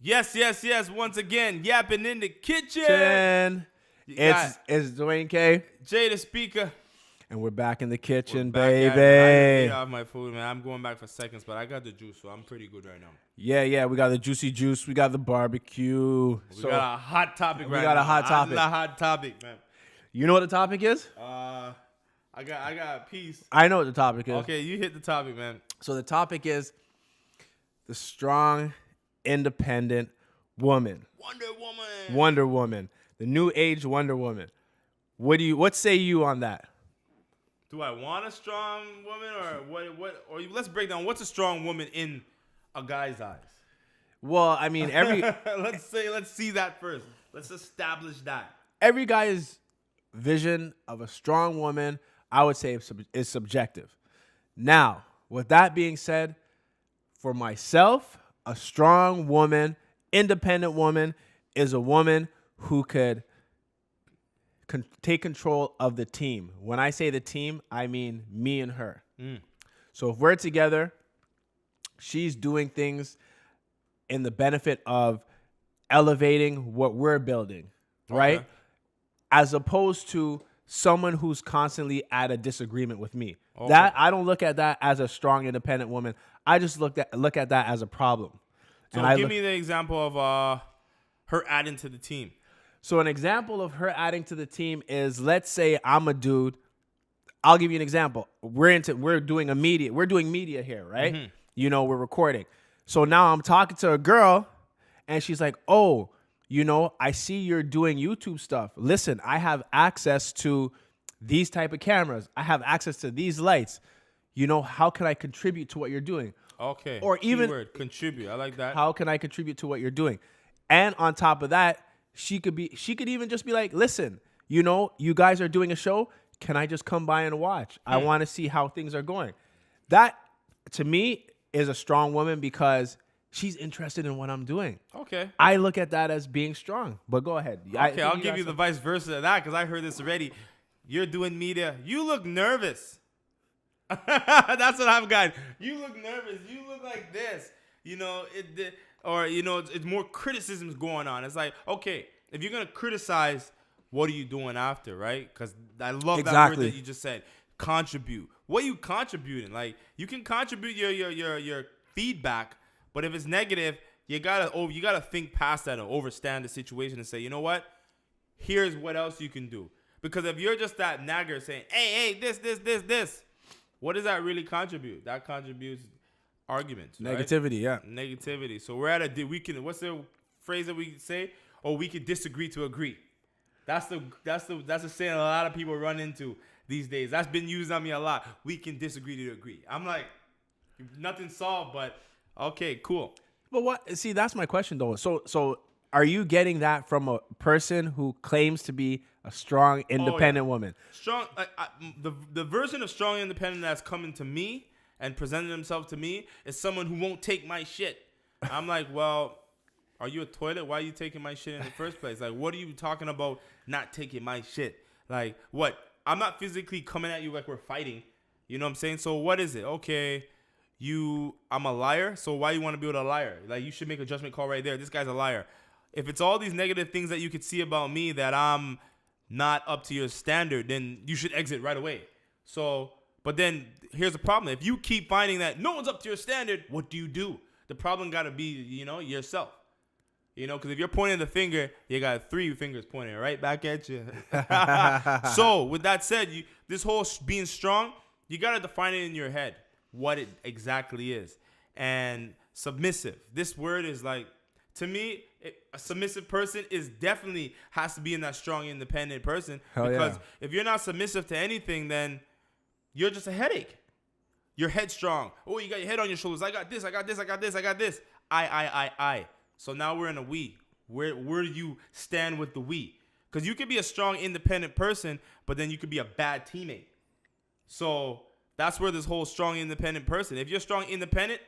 Yes. Once again, yapping in the kitchen. It's Dwayne K. Jay the speaker. And we're back in the kitchen, Back at it. I baby. ate off my food, man. I'm going back for seconds, but I got the juice, so I'm pretty good right now. Yeah. We got the juicy juice. We got the barbecue. We got a hot topic right now. We got a hot topic. A hot topic, man. You know what the topic is? I got a piece. I know what the topic is. Okay, you hit the topic, man. So the topic is the strong, independent woman. Wonder Woman. The new age Wonder Woman. What say you on that? Do I want a strong woman or what or let's break down what's a strong woman in a guy's eyes? Well, I mean, let's see that first. Let's establish that. Every guy's vision of a strong woman, I would say, is subjective. Now, with that being said, for myself, a strong woman, independent woman, is a woman who could take control of the team. When I say the team, I mean me and her. So if we're together, she's doing things in the benefit of elevating what we're building, right? Okay. As opposed to someone who's constantly at a disagreement with me. Okay. That I don't look at that as a strong, independent woman. I just look at that as a problem. So give me the example of her adding to the team. So an example of her adding to the team is, let's say I'm a dude. I'll give you an example. We're doing media here, right? Mm-hmm. You know, we're recording. So now I'm talking to a girl and she's like, "Oh, you know, I see you're doing YouTube stuff. Listen, I have access to these type of cameras. I have access to these lights. You know, how can I contribute to what you're doing?" Okay. Or even keyword, contribute. I like that. How can I contribute to what you're doing? And on top of that, she could even just be like, "Listen, you know, you guys are doing a show. Can I just come by and watch? I want to see how things are going." That, to me, is a strong woman because she's interested in what I'm doing. Okay. I look at that as being strong. But go ahead. Okay, I'll give you the vice versa of that because I heard this already. You're doing media. You look nervous. That's what I've got. You look nervous. You look like this. You know, it's more criticisms going on. It's like, okay, if you're going to criticize, what are you doing after, right? Because I love that word that you just said, contribute. What are you contributing? Like, you can contribute your feedback, but if it's negative, you gotta think past that and overstand the situation and say, you know what? Here's what else you can do. Because if you're just that nagger saying, hey, this, what does that really contribute? That contributes arguments, negativity, right? Negativity. So we're at what's the phrase that we say? Oh, we can disagree to agree. That's the saying a lot of people run into these days. That's been used on me a lot. We can disagree to agree. I'm like, nothing solved, but okay, cool. But what? See, that's my question though. So are you getting that from a person who claims to be a strong, independent woman? Strong. The version of strong, independent that's coming to me and presenting themselves to me is someone who won't take my shit. I'm like, well, are you a toilet? Why are you taking my shit in the first place? Like, what are you talking about not taking my shit? Like, what? I'm not physically coming at you like we're fighting. You know what I'm saying? So what is it? Okay, I'm a liar. So why you want to be with a liar? Like, you should make a judgment call right there. This guy's a liar. If it's all these negative things that you could see about me that I'm not up to your standard, then you should exit right away. So, but then here's the problem. If you keep finding that no one's up to your standard, what do? The problem got to be, yourself. Because if you're pointing the finger, you got 3 fingers pointing right back at you. So with that said, this whole being strong, you got to define it in your head what it exactly is. And submissive. This word is like, to me, a submissive person has to be in that strong, independent person. Because if you're not submissive to anything, then you're just a headache. You're headstrong. Oh, you got your head on your shoulders. I got this. I. So now we're in a we. Where do you stand with the we? Because you could be a strong, independent person, but then you could be a bad teammate. So that's where this whole strong, independent person. If you're strong, independent,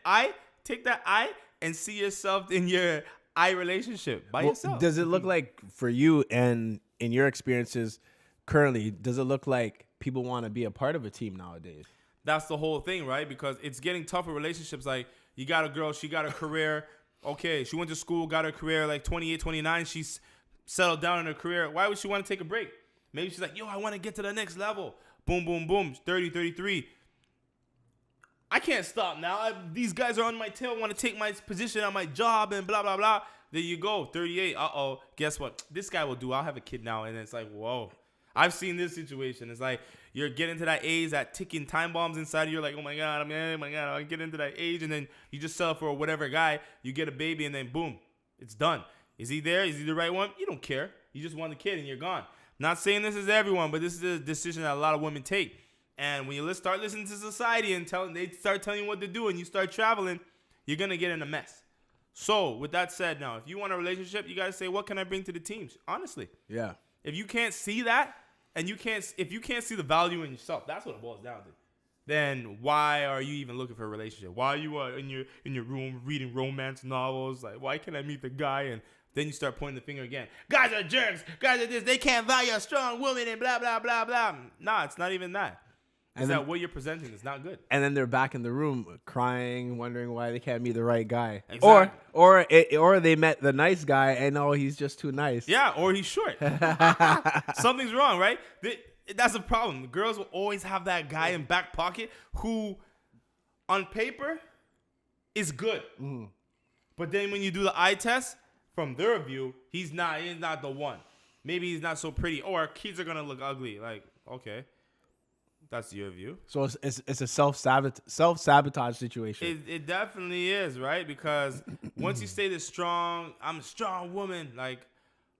take that I and see yourself in your I relationship by yourself. Does it look like for you and in your experiences currently, does it look like people want to be a part of a team nowadays? That's the whole thing, right? Because it's getting tougher relationships. Like, you got a girl, she got a career. Okay, she went to school, got her career like 28, 29. She's settled down in her career. Why would she want to take a break? Maybe she's like, yo, I want to get to the next level. Boom, boom, boom. 30, 33. I can't stop now. These guys are on my tail, want to take my position on my job and blah, blah, blah. There you go. 38. Uh-oh. Guess what? This guy will do. I'll have a kid now. And it's like, whoa. I've seen this situation. It's like you're getting to that age, that ticking time bombs inside of you. You're like, oh my God, I get into that age. And then you just settle for whatever guy. You get a baby and then boom, it's done. Is he there? Is he the right one? You don't care. You just want the kid and you're gone. Not saying this is everyone, but this is a decision that a lot of women take. And when you start listening to society and they start telling you what to do and you start traveling, you're going to get in a mess. So with that said, now, if you want a relationship, you got to say, what can I bring to the teams? Honestly. Yeah. If you can't see that and if you can't see the value in yourself, that's what it boils down to. Then why are you even looking for a relationship? Why are you in your room reading romance novels? Like, why can't I meet the guy? And then you start pointing the finger again. Guys are jerks. Guys are this. They can't value a strong woman and blah, blah, blah, blah. Nah, it's not even that. Is that what you're presenting is not good. And then they're back in the room crying, wondering why they can't meet the right guy. Exactly. Or they met the nice guy and he's just too nice. Yeah, or he's short. Something's wrong, right? That's the problem. The girls will always have that guy in back pocket who, on paper, is good. Mm. But then when you do the eye test, from their view, he's not the one. Maybe he's not so pretty. Or kids are going to look ugly. Like, okay. That's your view. So it's a self-sabotage situation. It definitely is, right? Because once you say this I'm a strong woman, like,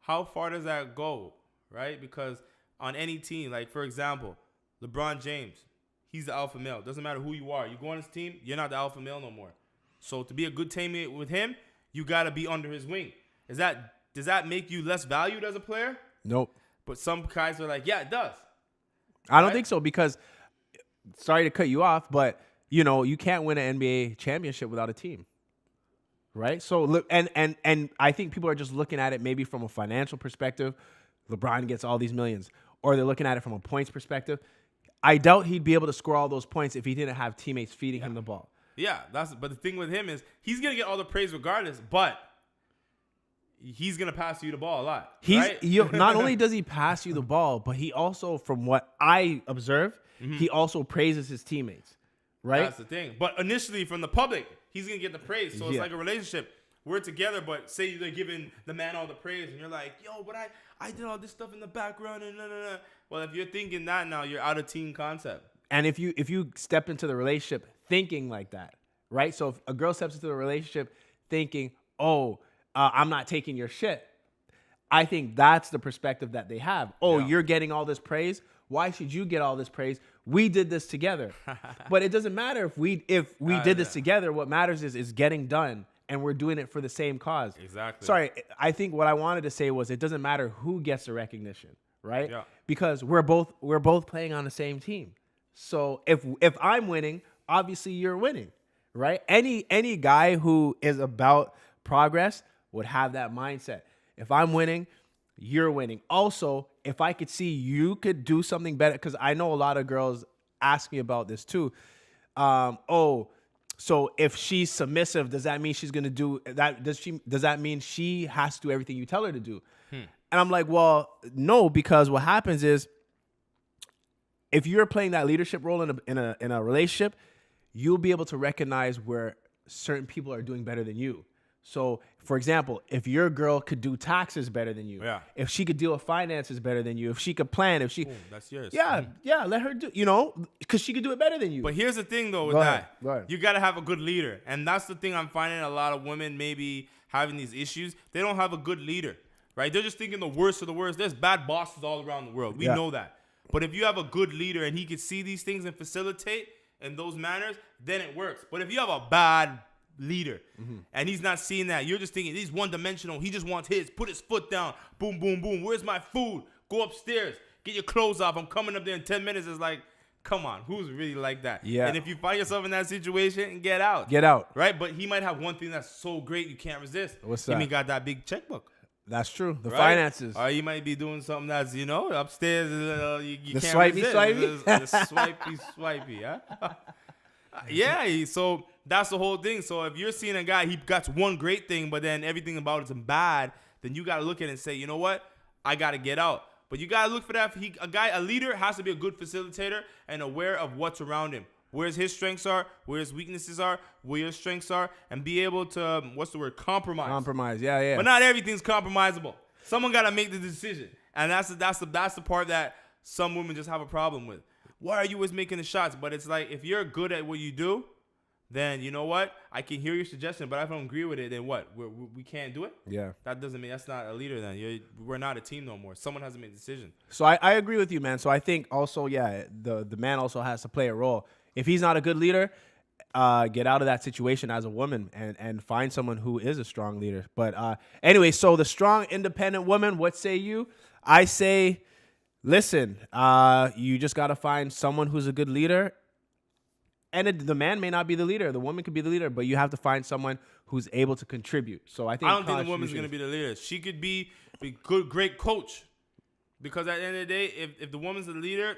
how far does that go, right? Because on any team, like, for example, LeBron James, he's the alpha male. Doesn't matter who you are. You go on his team, you're not the alpha male no more. So to be a good teammate with him, you got to be under his wing. Does that make you less valued as a player? Nope. But some guys are like, yeah, it does. I don't think so because, sorry to cut you off, but, you can't win an NBA championship without a team, right? So, look, and I think people are just looking at it maybe from a financial perspective. LeBron gets all these millions. Or they're looking at it from a points perspective. I doubt he'd be able to score all those points if he didn't have teammates feeding him the ball. Yeah, but the thing with him is he's going to get all the praise regardless, but he's going to pass you the ball a lot. Right? Not only does he pass you the ball, but he also, from what I observe, he also praises his teammates, right? That's the thing. But initially, from the public, he's going to get the praise. So it's like a relationship. We're together, but say they're giving the man all the praise, and you're like, yo, but I did all this stuff in the background, and nah. Well, if you're thinking that now, you're out of team concept. And if you step into the relationship thinking like that, right? So if a girl steps into the relationship thinking, I'm not taking your shit, I think that's the perspective that they have. You're getting all this praise. Why should you get all this praise? We did this together. But it doesn't matter if we did this together. What matters is getting done, and we're doing it for the same cause. Exactly. Sorry, I think what I wanted to say was it doesn't matter who gets the recognition, right? Yeah. Because we're both playing on the same team. So if I'm winning, obviously you're winning, right? Any guy who is about progress would have that mindset. If I'm winning, you're winning. Also, if I could see you could do something better, because I know a lot of girls ask me about this too. So if she's submissive, does that mean she's gonna do that? Does that mean she has to do everything you tell her to do? And I'm like, well, no, because what happens is if you're playing that leadership role in a relationship, you'll be able to recognize where certain people are doing better than you. So, for example, if your girl could do taxes better than you, if she could deal with finances better than you, if she could plan, that's yours. Yeah, let her do, because she could do it better than you. But here's the thing, though, with Go that. ahead. You got to have a good leader. And that's the thing I'm finding a lot of women maybe having these issues. They don't have a good leader, right? They're just thinking the worst of the worst. There's bad bosses all around the world. We know that. But if you have a good leader and he can see these things and facilitate in those manners, then it works. But if you have a bad leader and he's not seeing that, you're just thinking he's one-dimensional. He just wants his. Put his foot down. Boom, boom, boom. Where's my food? Go upstairs. Get your clothes off. I'm coming up there in 10 minutes. It's like, come on. Who's really like that? Yeah. And if you find yourself in that situation, get out. Get out. Right? But he might have one thing that's so great you can't resist. What's that? He got that big checkbook. That's true. The right? finances. Or you might be doing something that's, upstairs. You the can't swipey, resist. swipey. The swipey, swipey. Huh? Yeah, so that's the whole thing. So if you're seeing a guy, he got one great thing, but then everything about it's bad, then you got to look at it and say, you know what? I got to get out. But you got to look for that. A leader has to be a good facilitator and aware of what's around him. Where his strengths are, where his weaknesses are, where your strengths are, and be able to, compromise. Compromise, yeah. But not everything's compromisable. Someone got to make the decision. And that's the part that some women just have a problem with. Why are you always making the shots? But it's like, if you're good at what you do, then you know what? I can hear your suggestion, but if I don't agree with it, then what? We can't do it? Yeah. That doesn't mean that's not a leader then. We're not a team no more. Someone has to make a decision. So I agree with you, man. So I think also, the man also has to play a role. If he's not a good leader, get out of that situation as a woman and find someone who is a strong leader. But anyway, so the strong, independent woman, what say you? I say, listen, you just got to find someone who's a good leader. And the man may not be the leader. The woman could be the leader, but you have to find someone who's able to contribute. So I don't think the woman's going to be the leader. She could be a great coach. Because at the end of the day, if the woman's the leader,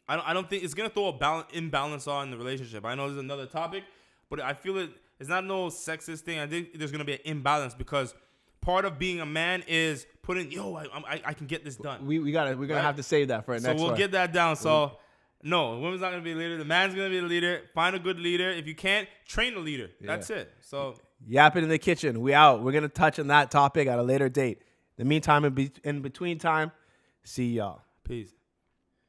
I don't think it's going to throw a imbalance on the relationship. I know there's another topic, but I feel it's not no sexist thing. I think there's going to be an imbalance because part of being a man is putting, I can get this done. We're going to have to save that for a next one. So we'll get that down. So no, the woman's not going to be the leader. The man's going to be the leader. Find a good leader. If you can't, train a leader. Yeah. That's it. So Yappin in the kitchen. We out. We're going to touch on that topic at a later date. In the meantime, in between time, see y'all. Peace.